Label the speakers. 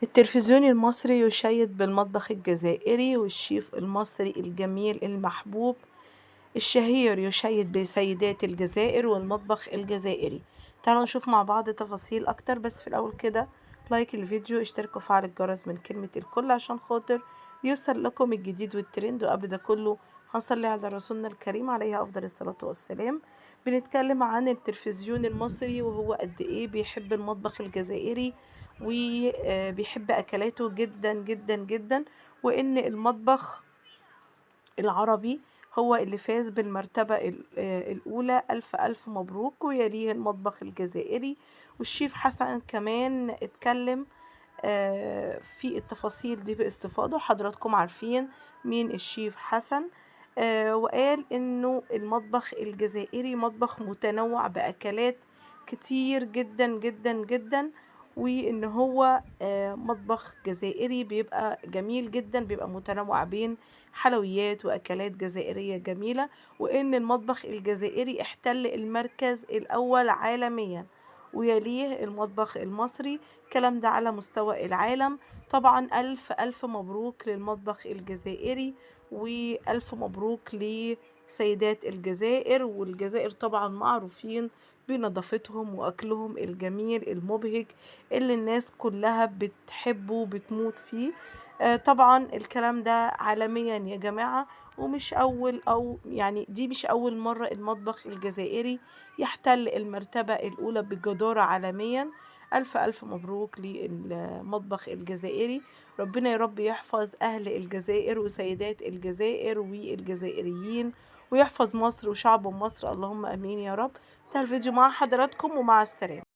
Speaker 1: التلفزيون المصري يشيد بالمطبخ الجزائري، والشيف المصري الجميل المحبوب الشهير يشيد بسيدات الجزائر والمطبخ الجزائري. تعالوا نشوف مع بعض تفاصيل أكتر، بس في الأول كده لايك الفيديو، اشتركوا وفعل الجرس من كلمة الكل عشان خاطر يوصل لكم الجديد والترند. وقبل ده كله هنصلي على رسولنا الكريم عليه أفضل الصلاة والسلام. بنتكلم عن التلفزيون المصري وهو قد إيه بيحب المطبخ الجزائري وبيحب أكلاته جدا جدا جدا، وإن المطبخ العربي هو اللي فاز بالمرتبة الأولى. ألف ألف مبروك. ويليه المطبخ الجزائري. والشيف حسن كمان اتكلم في التفاصيل دي باستفاضة. حضراتكم عارفين مين الشيف حسن. وقال إنه المطبخ الجزائري مطبخ متنوع بأكلات كتير جدا جدا جدا، وإن هو مطبخ جزائري بيبقى جميل جدا، بيبقى متنوع بين حلويات وأكلات جزائرية جميلة، وإن المطبخ الجزائري احتل المركز الأول عالميا، ويليه المطبخ المصري. الكلام ده على مستوى العالم. طبعا ألف ألف مبروك للمطبخ الجزائري، وألف مبروك لسيدات الجزائر. والجزائر طبعا معروفين بنظافتهم وأكلهم الجميل المبهج اللي الناس كلها بتحبه وبتموت فيه. طبعا الكلام ده عالميا يا جماعة، ومش أول أو يعني دي مش أول مرة المطبخ الجزائري يحتل المرتبة الأولى بجدارة عالميا. ألف ألف مبروك للمطبخ الجزائري. ربنا يا رب يحفظ أهل الجزائر وسيدات الجزائر والجزائريين، ويحفظ مصر وشعب مصر، اللهم أمين يا رب. انتهى الفيديو مع حضراتكم، ومع السلامة.